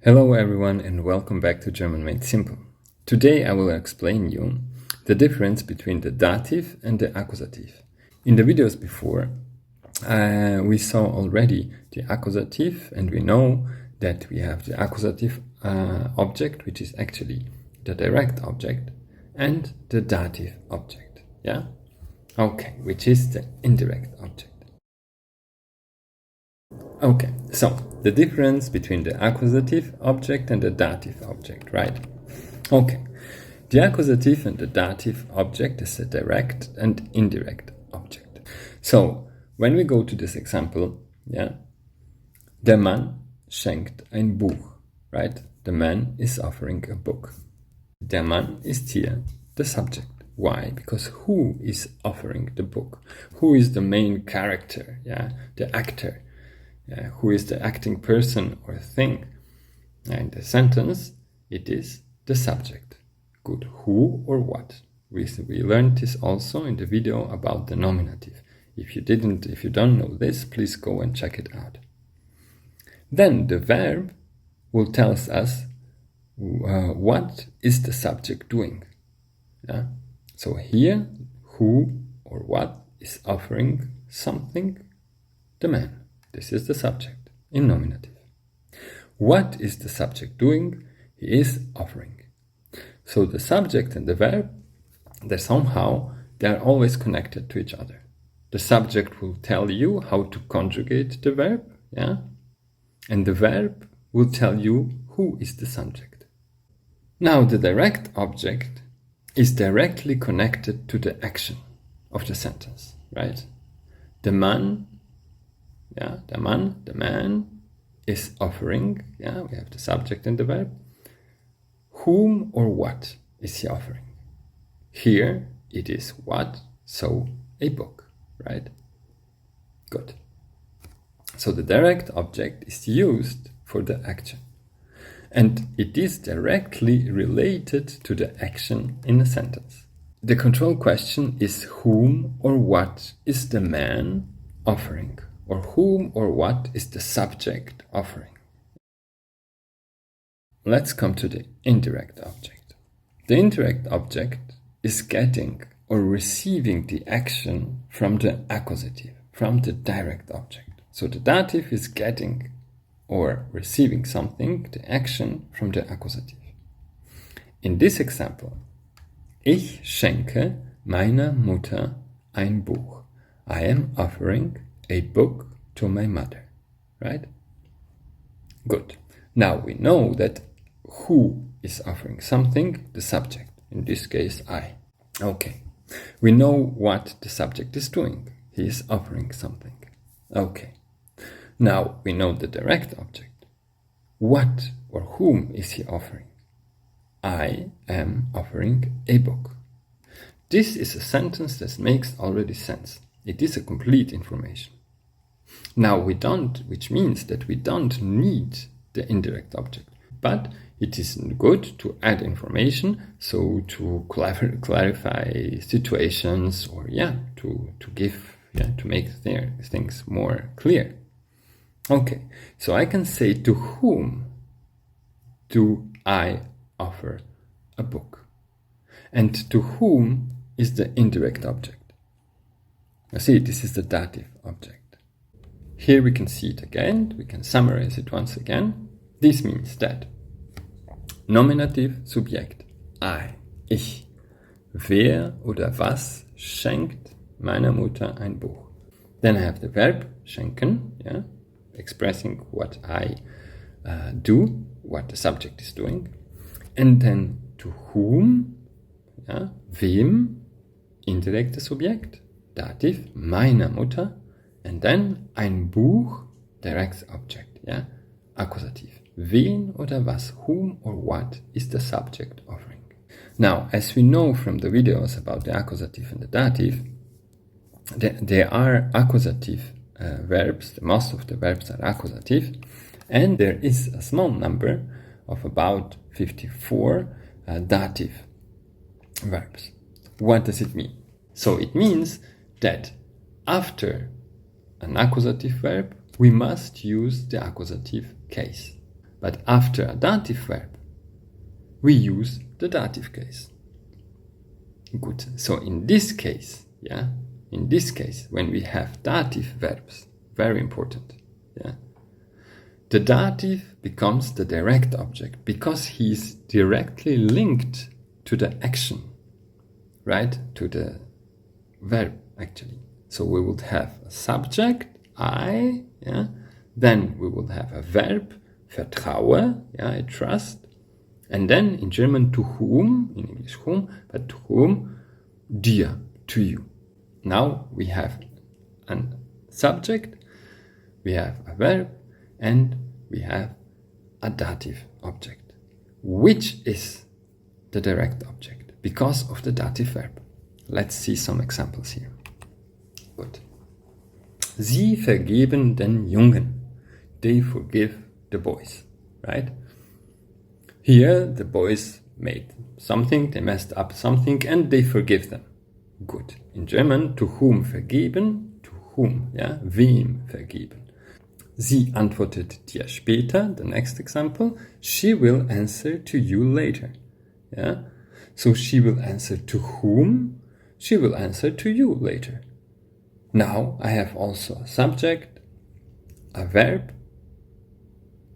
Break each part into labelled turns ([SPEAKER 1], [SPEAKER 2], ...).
[SPEAKER 1] Hello everyone and welcome back to German Made Simple. Today I will explain you the difference between the dative and the accusative. In the videos before we saw already the accusative, and we know that we have the accusative object, which is actually the direct object, and the dative object, yeah? Okay, which is the indirect object. Okay, so the difference between the accusative object and the dative object, right? Okay, the accusative and the dative object is a direct and indirect object. So when we go to this example, yeah, der Mann schenkt ein Buch, right? The man is offering a book. Der Mann ist hier the subject. Why? Because who is offering the book? Who is the main character? Yeah, the actor. Who is the acting person or thing? In the sentence, it is the subject. Good. Who or what? We learned this also in the video about the nominative. If you don't know this, please go and check it out. Then the verb will tell us what is the subject doing. Yeah? So here, who or what is offering something? The man. This is the subject in nominative. What is the subject doing? He is offering. So the subject and the verb, they're always connected to each other. The subject will tell you how to conjugate the verb, yeah? And the verb will tell you who is the subject. Now the direct object is directly connected to the action of the sentence, right? The man is offering, yeah, we have the subject and the verb. Whom or what is he offering? Here it is what, so a book, right? Good. So the direct object is used for the action, and it is directly related to the action in a sentence. The control question is whom or what is the man offering? Or whom or what is the subject offering? Let's come to the indirect object. The indirect object is getting or receiving the action from the accusative, from the direct object. So the dative is getting or receiving something, the action, from the accusative. In this example, ich schenke meiner Mutter ein Buch. I am offering a book to my mother, right? Good. Now we know that who is offering something? The subject, in this case I. Okay. We know what the subject is doing. He is offering something. Okay. Now we know the direct object. What or whom is he offering? I am offering a book. This is a sentence that makes already sense. It is a complete information. Now which means that we don't need the indirect object, but it is good to add information, so to clarify situations, or to make things more clear. Okay, so I can say, to whom do I offer a book? And to whom is the indirect object? Now see, this is the dative object. Here we can see it again, we can summarize it once again. This means that nominative Subjekt, I, ich. Wer oder was schenkt meiner Mutter ein Buch? Then I have the verb schenken, yeah, expressing what I do, what the subject is doing. And then to whom, yeah, wem, indirektes Subjekt, Dativ, meiner Mutter. And then ein Buch, direct object, yeah, accusative. Wen oder was, whom or what is the subject offering? Now, as we know from the videos about the accusative and the dative, there are accusative verbs. Most of the verbs are accusative, and there is a small number of about 54 dative verbs. What does it mean? So it means that after an accusative verb, we must use the accusative case. But after a dative verb, we use the dative case. Good. So in this case, when we have dative verbs, very important, the dative becomes the direct object because he's directly linked to the action, right? To the verb, actually. So we would have a subject, I, then we would have a verb, vertraue, I trust, and then in German, to whom, in English whom, but to whom, dir, to you. Now we have a subject, we have a verb, and we have a dative object, which is the direct object because of the dative verb. Let's see some examples here. Good. Sie vergeben den Jungen. They forgive the boys, right? Here the boys made something, they messed up something, and they forgive them. Good. In German, to whom vergeben, to whom, wem vergeben. Sie antwortet dir später, the next example, she will answer to you later. So she will answer to whom, she will answer to you later. Now I have also a subject, a verb.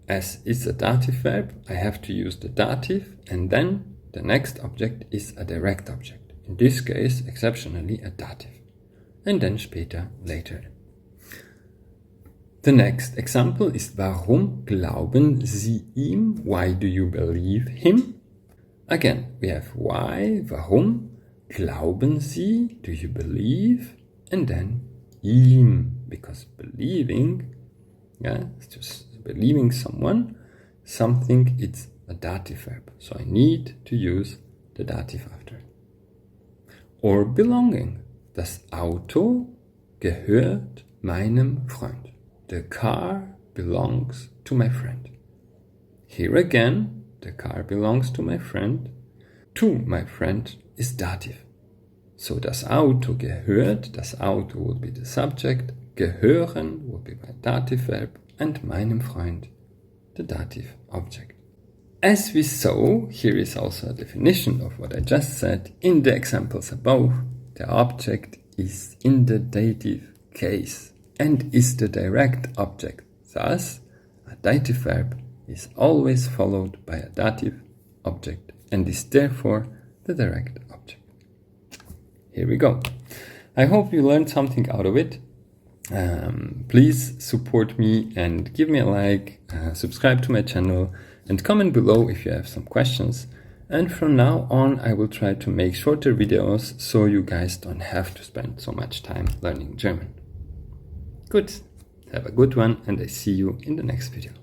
[SPEAKER 1] As it's a dative verb, I have to use the dative, and then the next object is a direct object. In this case, exceptionally, a dative. And then später, later. The next example is warum glauben Sie ihm? Why do you believe him? Again, we have why, warum, glauben Sie, do you believe? And then ihm, because believing, it's just believing someone, something, it's a dative verb. So I need to use the dative after. Or belonging. Das Auto gehört meinem Freund. The car belongs to my friend. Here again, the car belongs to my friend. To my friend is dative. So das Auto gehört, das Auto will be the subject, gehören will be my dative verb, and meinem Freund, the dative object. As we saw, here is also a definition of what I just said. In the examples above, the object is in the dative case and is the direct object. Thus, a dative verb is always followed by a dative object and is therefore the direct object. Here we go. I hope you learned something out of it. Please support me and give me a like, subscribe to my channel, and comment below if you have some questions. And from now on, I will try to make shorter videos so you guys don't have to spend so much time learning German. Good. Have a good one, and I see you in the next video.